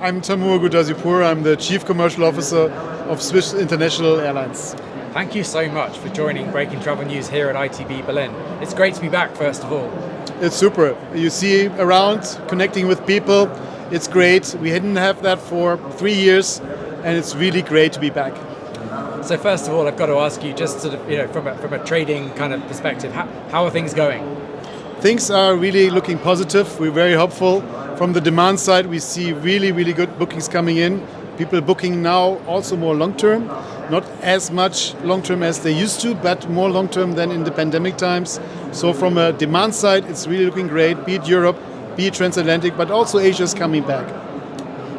I'm Tamur Goudarzi. I'm the Chief Commercial Officer of Swiss International Airlines. Thank you so much for joining Breaking Travel News here at ITB Berlin. It's great to be back, first of all. It's super. You see around, connecting with people. It's great. We didn't have that for 3 years, and it's really great to be back. So first of all, I've got to ask you, just sort of, from a trading kind of perspective, how are things going? Things are really looking positive. We're very hopeful. From the demand side, we see really, really good bookings coming in. People booking now also more long-term. Not as much long-term as they used to, but more long-term than in the pandemic times. So from a demand side, it's really looking great, be it Europe, be it transatlantic, but also Asia is coming back.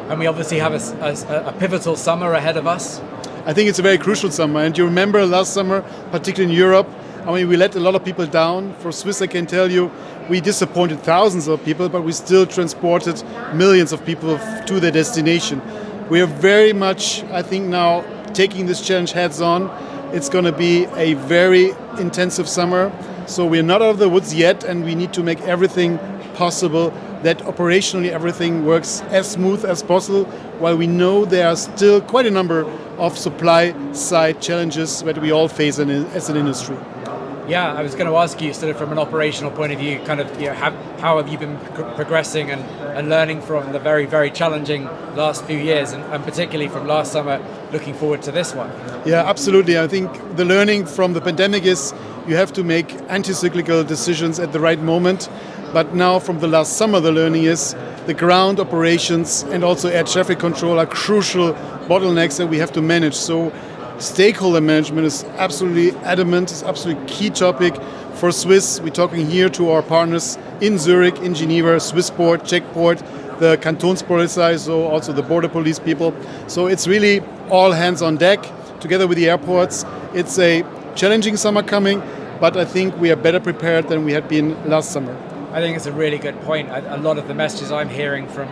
And we obviously have a pivotal summer ahead of us. I think it's a very crucial summer. And you remember last summer, particularly in Europe, we let a lot of people down. For Swiss, I can tell you, we disappointed thousands of people, but we still transported millions of people to their destination. We are very much, I think now, taking this challenge heads on. It's going to be a very intensive summer. So we're not out of the woods yet, and we need to make everything possible that operationally everything works as smooth as possible, while we know there are still quite a number of supply side challenges that we all face as an industry. Yeah, I was going to ask you, sort of from an operational point of view, how have you been progressing and learning from the very, very challenging last few years, and particularly from last summer, looking forward to this one? Yeah, absolutely. I think the learning from the pandemic is you have to make anti-cyclical decisions at the right moment. But now from the last summer, the learning is the ground operations and also air traffic control are crucial bottlenecks that we have to manage. So stakeholder management is absolutely adamant, it's absolutely key topic for Swiss. We're talking here to our partners in Zurich, in Geneva, Swissport, Czechport, the Kantonspolizei, so also the border police people. So it's really all hands on deck together with the airports. It's a challenging summer coming, but I think we are better prepared than we had been last summer. I think it's a really good point. A lot of the messages I'm hearing from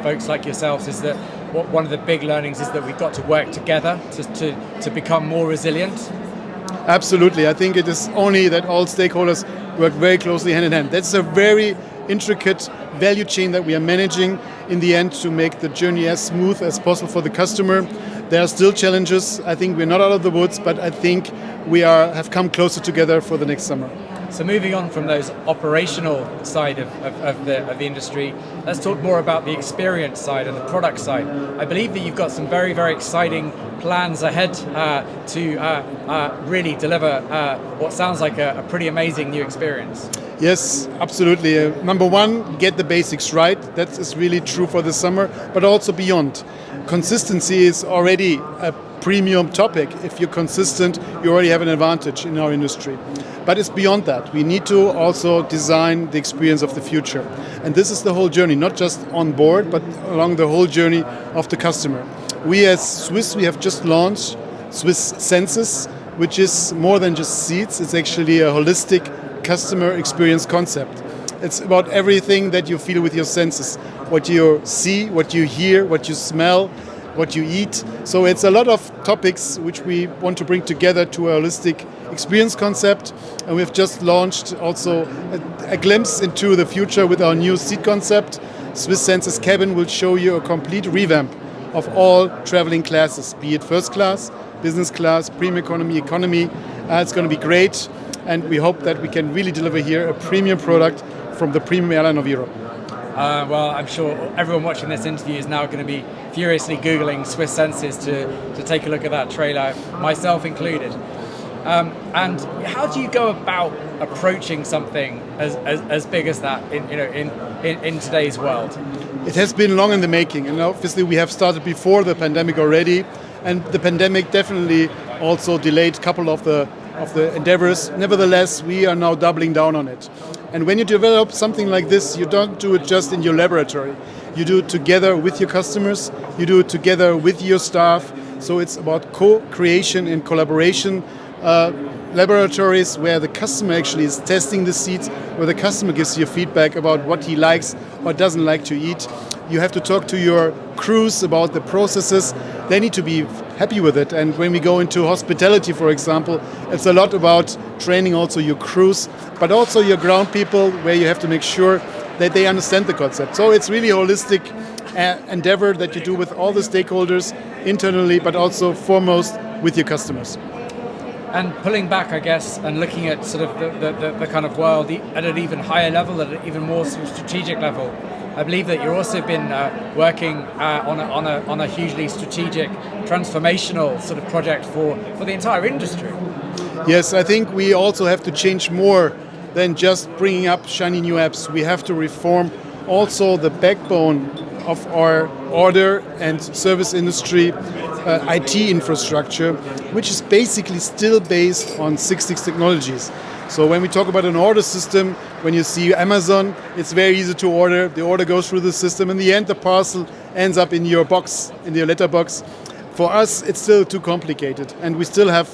folks like yourselves is that one of the big learnings is that we've got to work together to become more resilient. Absolutely. I think it is only that all stakeholders work very closely hand in hand. That's a very intricate value chain that we are managing in the end to make the journey as smooth as possible for the customer. There are still challenges. I think we're not out of the woods, but I think we have come closer together for the next summer. So moving on from those operational side of the industry, let's talk more about the experience side and the product side. I believe that you've got some very, very exciting plans ahead to really deliver what sounds like a pretty amazing new experience. Yes, absolutely. Number one, get the basics right. That is really true for the summer, but also beyond. Consistency is already a premium topic. If you're consistent, you already have an advantage in our industry. But it's beyond that. We need to also design the experience of the future. And this is the whole journey, not just on board, but along the whole journey of the customer. We as Swiss, we have just launched Swiss Census, which is more than just seats. It's actually a holistic customer experience concept. It's about everything that you feel with your senses. What you see, what you hear, what you smell, what you eat. So it's a lot of topics which we want to bring together to a holistic experience concept. And we've just launched also a glimpse into the future with our new seat concept. Swiss Census Cabin will show you a complete revamp of all traveling classes, be it first class, business class, premium economy. It's going to be great. And we hope that we can really deliver here a premium product from the premium airline of Europe. Well, I'm sure everyone watching this interview is now going to be furiously Googling Swiss Census to take a look at that trailer, myself included. And how do you go about approaching something as big as that in today's world? It has been long in the making, and obviously we have started before the pandemic already, and the pandemic definitely also delayed a couple of the endeavors. Nevertheless, we are now doubling down on it. And when you develop something like this, you don't do it just in your laboratory. You do it together with your customers, you do it together with your staff. So it's about co-creation and collaboration. Laboratories where the customer actually is testing the seats, where the customer gives you feedback about what he likes or doesn't like to eat. You have to talk to your crews about the processes. They need to be happy with it. And when we go into hospitality, for example, it's a lot about training also your crews, but also your ground people, where you have to make sure that they understand the concept. So it's really a holistic endeavor that you do with all the stakeholders internally, but also foremost with your customers. And pulling back, I guess, and looking at sort of the kind of world at an even higher level, at an even more sort of strategic level, I believe that you've also been working on a hugely strategic, transformational sort of project for the entire industry. Yes, I think we also have to change more than just bringing up shiny new apps. We have to reform also the backbone of our order and service industry IT infrastructure, which is basically still based on 6 technologies. So when we talk about an order system, when you see Amazon, it's very easy to order. The order goes through the system. In the end, the parcel ends up in your box, in your letterbox. For us, it's still too complicated. And we still have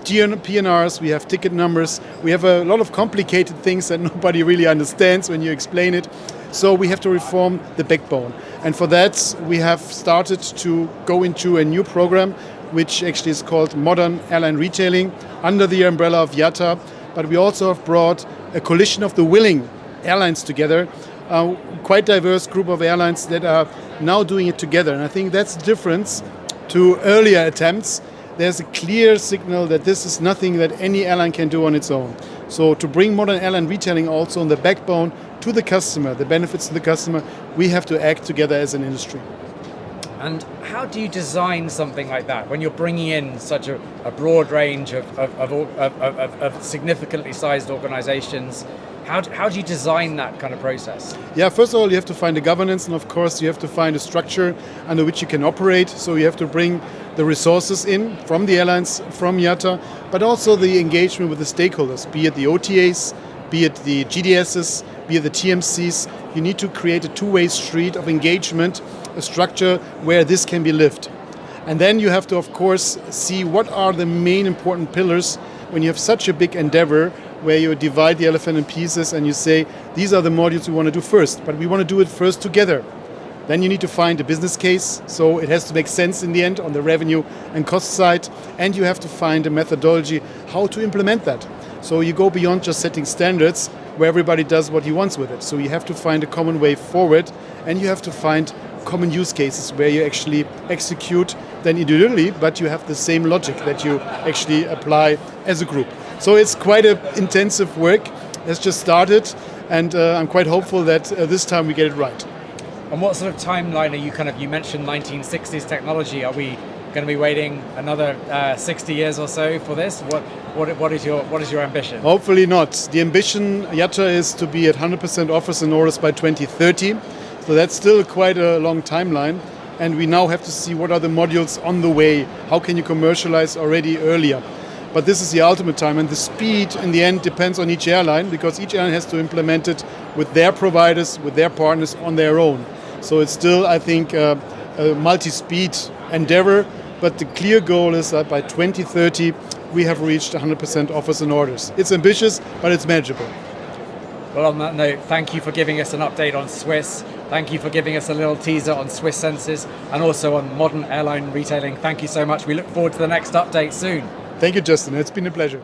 PNRs, we have ticket numbers, we have a lot of complicated things that nobody really understands when you explain it. So we have to reform the backbone. And for that, we have started to go into a new program, which actually is called Modern Airline Retailing, under the umbrella of IATA. But we also have brought a coalition of the willing airlines together, quite diverse group of airlines that are now doing it together. And I think that's the difference to earlier attempts. There's a clear signal that this is nothing that any airline can do on its own. So to bring modern airline retailing also on the backbone to the customer, the benefits to the customer, we have to act together as an industry. And how do you design something like that when you're bringing in such a broad range of significantly sized organizations? How do you design that kind of process? Yeah, first of all, you have to find a governance, and of course you have to find a structure under which you can operate. So you have to bring the resources in from the airlines, from IATA, but also the engagement with the stakeholders, be it the OTAs, be it the GDSs, be it the TMCs. You need to create a two-way street of engagement, a structure where this can be lived. And then you have to, of course, see what are the main important pillars when you have such a big endeavor where you divide the elephant in pieces and you say, these are the modules we want to do first, but we want to do it first together. Then you need to find a business case, so it has to make sense in the end on the revenue and cost side, and you have to find a methodology how to implement that. So you go beyond just setting standards where everybody does what he wants with it. So you have to find a common way forward, and you have to find common use cases where you actually execute then individually, but you have the same logic that you actually apply as a group. So it's quite an intensive work. It's just started, and I'm quite hopeful that this time we get it right. And what sort of timeline are you mentioned 1960s technology. Are we going to be waiting another 60 years or so for this? What is your ambition? Hopefully not. The ambition, IATA, is to be at 100% offers and orders by 2030. So that's still quite a long timeline. And we now have to see what are the modules on the way. How can you commercialize already earlier? But this is the ultimate time, and the speed in the end depends on each airline, because each airline has to implement it with their providers, with their partners on their own. So it's still, I think, a multi-speed endeavor, but the clear goal is that by 2030 we have reached 100% offers and orders. It's ambitious, but it's manageable. Well, on that note, thank you for giving us an update on Swiss. Thank you for giving us a little teaser on Swiss Census and also on modern airline retailing. Thank you so much. We look forward to the next update soon. Thank you, Justin. It's been a pleasure.